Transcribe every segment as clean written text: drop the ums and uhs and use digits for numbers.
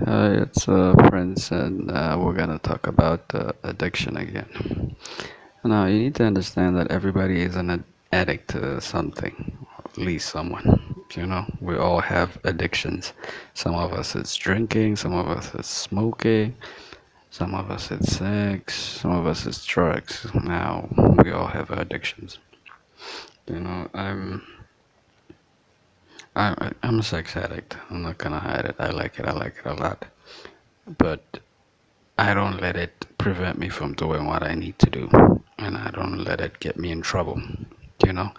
Hi, it's Prince, and we're gonna talk about addiction again. Now, you need to understand that everybody is an addict to something, at least someone. We all have addictions. Some of us it's drinking, some of us it's smoking, some of us it's sex, some of us it's drugs. Now, we all have addictions. You know, I'm I'm a sex addict. I'm not gonna hide it. I like it. I like it a lot, but I don't let it prevent me from doing what I need to do, and I don't let it get me in trouble. You know,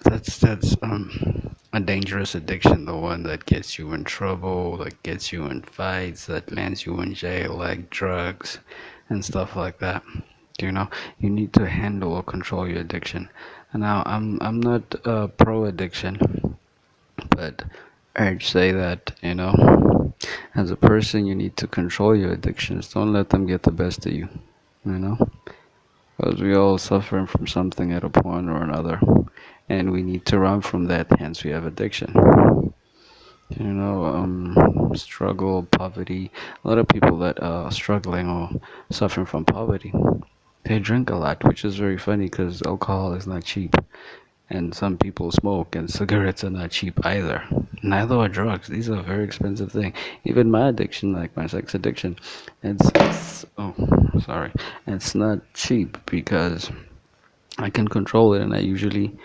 that's a dangerous addiction, the one that gets you in trouble, that gets you in fights, that lands you in jail, like drugs and stuff like that. You know, you need to handle or control your addiction. And now, I'm not pro addiction, but I'd say that, as a person, you need to control your addictions. Don't let them get the best of you, you know? Because we all suffering from something at a point or another, and we need to run from that, hence we have addiction. Struggle, poverty. A lot of people that are struggling or suffering from poverty, they drink a lot, which is very funny because alcohol is not cheap. And some people smoke, and cigarettes are not cheap either. Neither are drugs. These are very expensive things. Even my addiction, like my sex addiction, it's oh, sorry, it's not cheap because I can control it, and I usually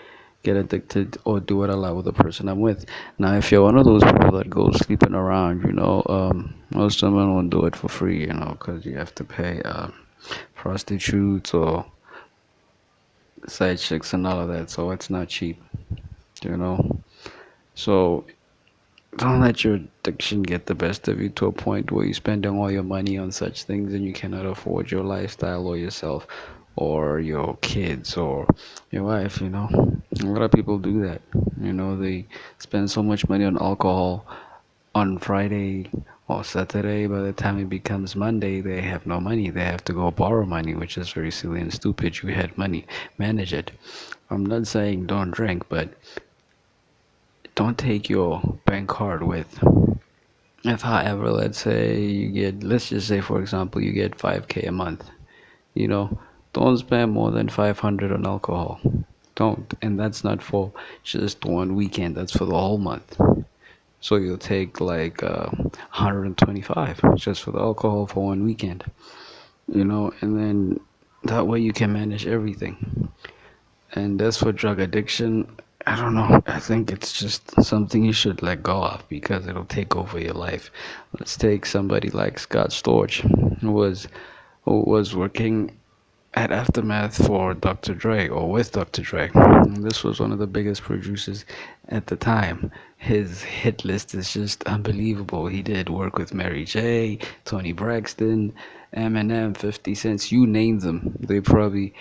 get addicted or do it a lot with the person I'm with. Now, if you're one of those people that go sleeping around, most women won't do it for free, because you have to pay prostitutes or side chicks and all of that, so it's not cheap, you know. So don't let your addiction get the best of you to a point where you're spending all your money on such things and you cannot afford your lifestyle or yourself or your kids or your wife, A lot of people do that. They spend so much money on alcohol on Friday or Saturday. By the time it becomes Monday, they have no money. They have to go borrow money, which is very silly and stupid. You had money, manage it. I'm not saying don't drink, but don't take your bank card with. If, however, let's say let's just say, for example, you get 5K a month, you know, don't spend more than 500 on alcohol. Don't. And that's not for just one weekend, that's for the whole month. So you'll take like 125 just for the alcohol for one weekend, and then that way you can manage everything. And as for drug addiction, I don't know. I think it's just something you should let go of because it'll take over your life. Let's take somebody like Scott Storch, who was working at Aftermath for Dr. Dre or with Dr. Dre. And this was one of the biggest producers at the time. His hit list is just unbelievable. He did work with Mary J, Tony Braxton, Eminem, 50 Cent, you name them. They probably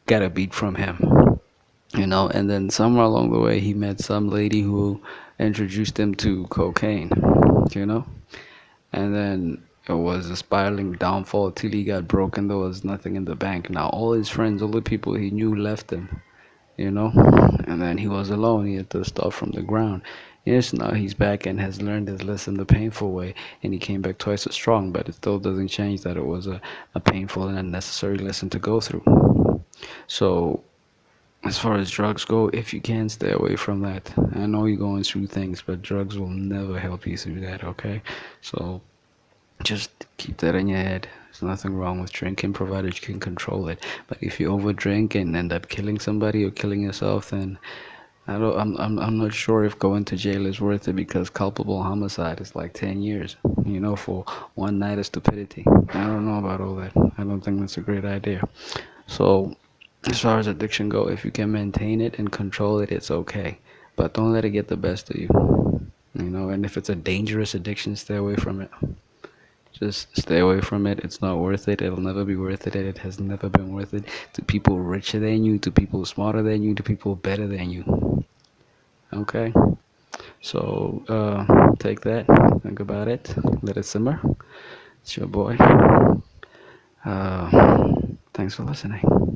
got a beat from him. And then somewhere along the way, he met some lady who introduced him to cocaine, you know, and then it was a spiraling downfall till he got broken. There was nothing in the bank. Now, all his friends, all the people he knew left him, you know, and then he was alone. He had to start from the ground. Yes, now he's back and has learned his lesson the painful way, and he came back twice as strong, but it still doesn't change that it was a painful and unnecessary lesson to go through. So, as far as drugs go, if you can, stay away from that. I know you're going through things, but drugs will never help you through that, okay? So just keep that in your head. There's nothing wrong with drinking, provided you can control it. But if you overdrink and end up killing somebody or killing yourself, then I'm not sure if going to jail is worth it because culpable homicide is like 10 years, for one night of stupidity. I don't know about all that. I don't think that's a great idea. So as far as addiction go, if you can maintain it and control it, it's okay. But don't let it get the best of you. And if it's a dangerous addiction, stay away from it. Just stay away from it. It's not worth it. It'll never be worth it. It has never been worth it to people richer than you, to people smarter than you, to people better than you. Okay? So, take that, think about it, let it simmer. It's your boy. Thanks for listening.